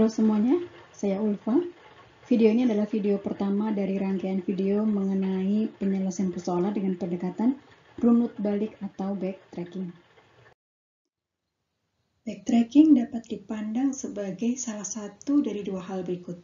Halo semuanya, saya Ulfa. Video ini adalah video pertama dari rangkaian video mengenai penyelesaian persoalan dengan pendekatan runut balik atau backtracking. Backtracking dapat dipandang sebagai salah satu dari dua hal berikut.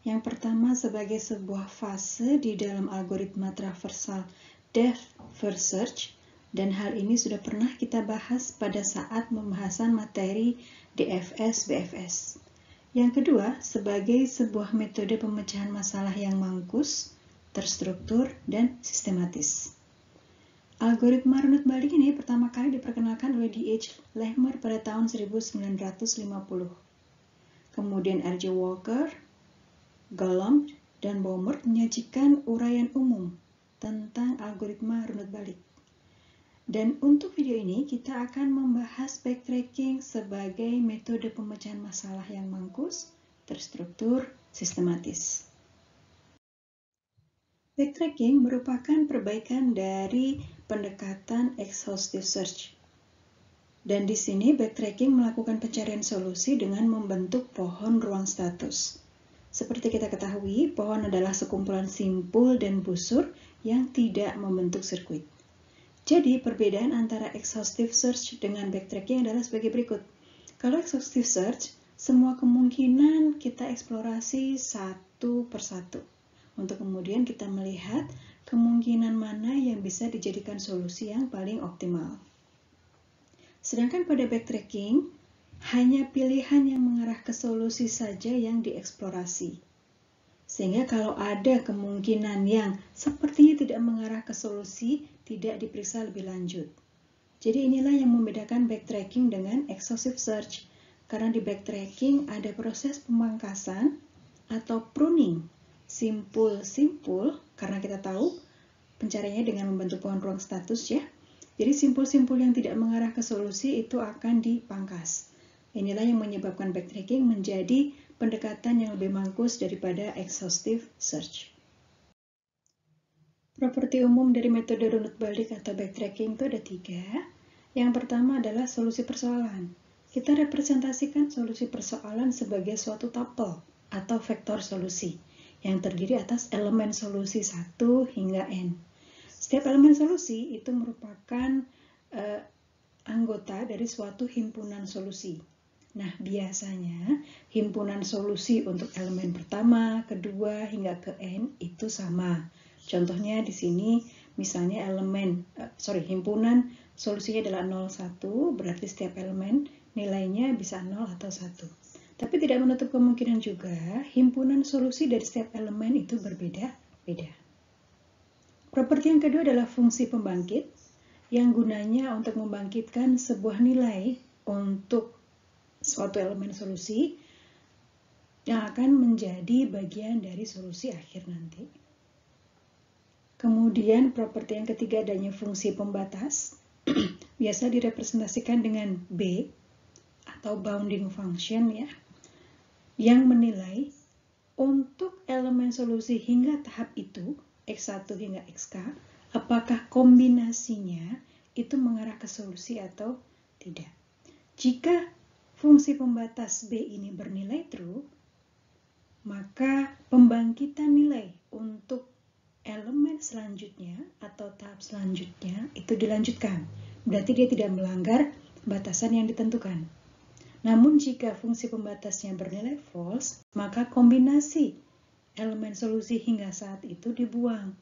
Yang pertama sebagai sebuah fase di dalam algoritma traversal depth first search, dan hal ini sudah pernah kita bahas pada saat pembahasan materi DFS/BFS. Yang kedua, sebagai sebuah metode pemecahan masalah yang mangkus, terstruktur, dan sistematis. Algoritma runut balik ini pertama kali diperkenalkan oleh D.H. Lehmer pada tahun 1950. Kemudian R.J. Walker, Golomb, dan Baumert menyajikan uraian umum tentang algoritma runut balik. Dan untuk video ini kita akan membahas backtracking sebagai metode pemecahan masalah yang mangkus, terstruktur, sistematis. Backtracking merupakan perbaikan dari pendekatan exhaustive search. Dan di sini backtracking melakukan pencarian solusi dengan membentuk pohon ruang status. Seperti kita ketahui, pohon adalah sekumpulan simpul dan busur yang tidak membentuk sirkuit. Jadi, perbedaan antara exhaustive search dengan backtracking adalah sebagai berikut. Kalau exhaustive search, semua kemungkinan kita eksplorasi satu persatu. Untuk kemudian kita melihat kemungkinan mana yang bisa dijadikan solusi yang paling optimal. Sedangkan pada backtracking, hanya pilihan yang mengarah ke solusi saja yang dieksplorasi. Sehingga kalau ada kemungkinan yang sepertinya tidak mengarah ke solusi, tidak diperiksa lebih lanjut. Jadi inilah yang membedakan backtracking dengan exhaustive search. Karena di backtracking ada proses pemangkasan atau pruning simpul-simpul, karena kita tahu pencariannya dengan membentuk pohon ruang status ya. Jadi simpul-simpul yang tidak mengarah ke solusi itu akan dipangkas. Inilah yang menyebabkan backtracking menjadi pendekatan yang lebih mangkus daripada exhaustive search. Properti umum dari metode runut balik atau backtracking itu ada 3. Yang pertama adalah solusi persoalan. Kita representasikan solusi persoalan sebagai suatu tuple atau vektor solusi yang terdiri atas elemen solusi 1 hingga n. Setiap elemen solusi itu merupakan anggota dari suatu himpunan solusi. Nah, biasanya himpunan solusi untuk elemen pertama, kedua, hingga ke n itu sama. Contohnya di sini misalnya himpunan solusinya adalah 0, 1, berarti setiap elemen nilainya bisa 0 atau 1. Tapi tidak menutup kemungkinan juga himpunan solusi dari setiap elemen itu berbeda-beda. Properti yang kedua adalah fungsi pembangkit yang gunanya untuk membangkitkan sebuah nilai untuk suatu elemen solusi yang akan menjadi bagian dari solusi akhir nanti. Kemudian properti yang ketiga adanya fungsi pembatas, biasa direpresentasikan dengan B atau bounding function ya, yang menilai untuk elemen solusi hingga tahap itu, X1 hingga XK, apakah kombinasinya itu mengarah ke solusi atau tidak. Jika fungsi pembatas B ini bernilai true, maka pembangkitan nilai untuk elemen selanjutnya atau tahap selanjutnya itu dilanjutkan. Berarti dia tidak melanggar batasan yang ditentukan. Namun jika fungsi pembatasnya bernilai false, maka kombinasi elemen solusi hingga saat itu dibuang.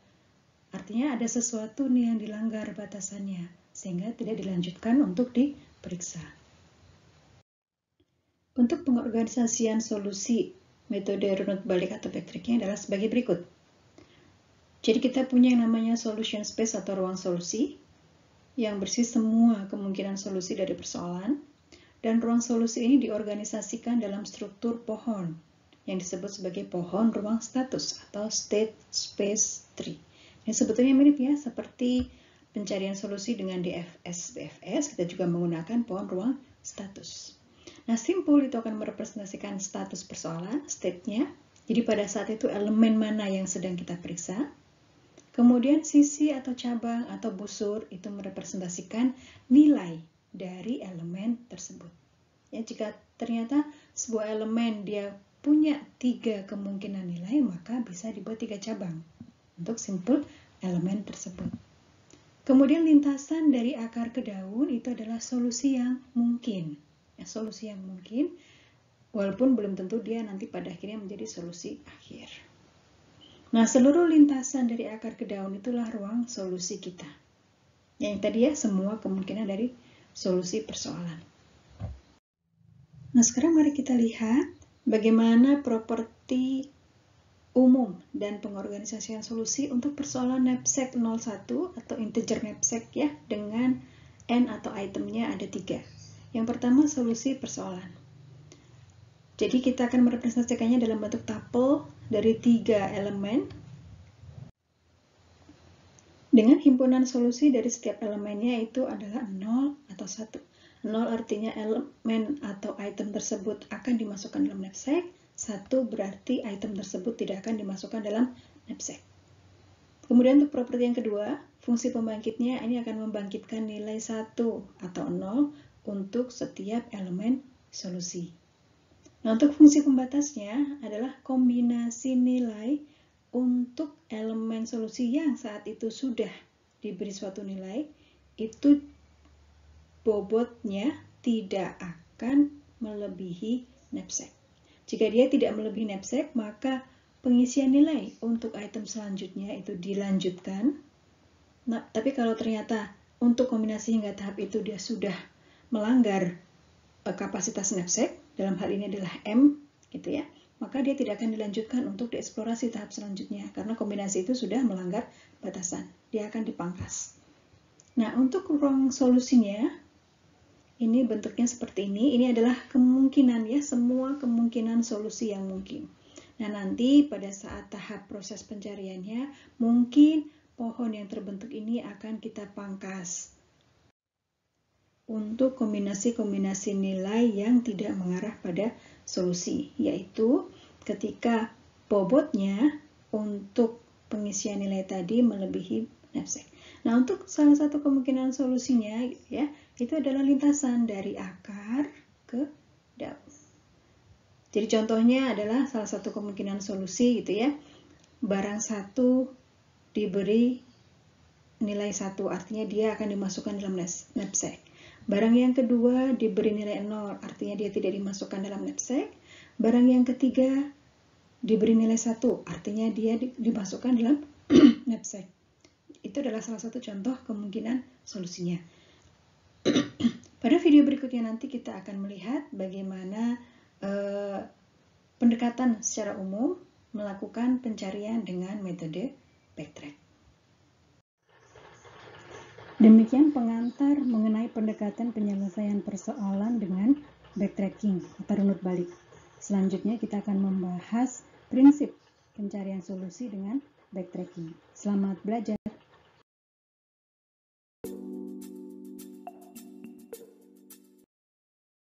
Artinya ada sesuatu nih yang dilanggar batasannya, sehingga tidak dilanjutkan untuk diperiksa. Untuk pengorganisasian solusi metode runut balik atau backtracking adalah sebagai berikut. Jadi kita punya yang namanya solution space atau ruang solusi yang bersih semua kemungkinan solusi dari persoalan, dan ruang solusi ini diorganisasikan dalam struktur pohon yang disebut sebagai pohon ruang status atau state space tree. Ini sebetulnya mirip ya seperti pencarian solusi dengan DFS/BFS, kita juga menggunakan pohon ruang status. Nah, simpul itu akan merepresentasikan status persoalan, state-nya. Jadi pada saat itu elemen mana yang sedang kita periksa. Kemudian sisi atau cabang atau busur itu merepresentasikan nilai dari elemen tersebut. Ya, jika ternyata sebuah elemen dia punya 3 kemungkinan nilai, maka bisa dibuat 3 cabang untuk simpul elemen tersebut. Kemudian lintasan dari akar ke daun itu adalah solusi yang mungkin. Ya, solusi yang mungkin, walaupun belum tentu dia nanti pada akhirnya menjadi solusi akhir. Nah, seluruh lintasan dari akar ke daun itulah ruang solusi kita. Yang tadi ya, semua kemungkinan dari solusi persoalan. Nah, sekarang mari kita lihat bagaimana properti umum dan pengorganisasian solusi untuk persoalan knapsack 01 atau integer knapsack ya, dengan n atau itemnya ada 3. Yang pertama, solusi persoalan. Jadi kita akan merepresentasikannya dalam bentuk tuple dari 3 elemen dengan himpunan solusi dari setiap elemennya itu adalah 0 atau 1. 0 artinya elemen atau item tersebut akan dimasukkan dalam knapsack. 1 berarti item tersebut tidak akan dimasukkan dalam knapsack. Kemudian untuk properti yang kedua, fungsi pembangkitnya ini akan membangkitkan nilai 1 atau 0 untuk setiap elemen solusi. Nah, untuk fungsi pembatasnya adalah kombinasi nilai untuk elemen solusi yang saat itu sudah diberi suatu nilai, itu bobotnya tidak akan melebihi knapsack. Jika dia tidak melebihi knapsack, maka pengisian nilai untuk item selanjutnya itu dilanjutkan. Nah, tapi kalau ternyata untuk kombinasi hingga tahap itu dia sudah melanggar kapasitas knapsack, dalam hal ini adalah M, gitu ya, maka dia tidak akan dilanjutkan untuk dieksplorasi tahap selanjutnya, karena kombinasi itu sudah melanggar batasan. Dia akan dipangkas. Nah, untuk ruang solusinya, ini bentuknya seperti ini. Ini adalah kemungkinan ya, semua kemungkinan solusi yang mungkin. Nah, nanti pada saat tahap proses pencariannya, mungkin pohon yang terbentuk ini akan kita pangkas untuk kombinasi-kombinasi nilai yang tidak mengarah pada solusi, yaitu ketika bobotnya untuk pengisian nilai tadi melebihi knapsack. Nah, untuk salah satu kemungkinan solusinya ya, itu adalah lintasan dari akar ke daun. Jadi contohnya adalah salah satu kemungkinan solusi gitu ya. Barang 1 diberi nilai 1, artinya dia akan dimasukkan dalam knapsack. Barang yang kedua diberi nilai 0, artinya dia tidak dimasukkan dalam knapsack. Barang yang ketiga diberi nilai 1, artinya dia dimasukkan dalam knapsack. Itu adalah salah satu contoh kemungkinan solusinya. Pada video berikutnya nanti kita akan melihat bagaimana pendekatan secara umum melakukan pencarian dengan metode backtrack. Demikian pengantar mengenai pendekatan penyelesaian persoalan dengan backtracking atau runut balik. Selanjutnya kita akan membahas prinsip pencarian solusi dengan backtracking. Selamat belajar!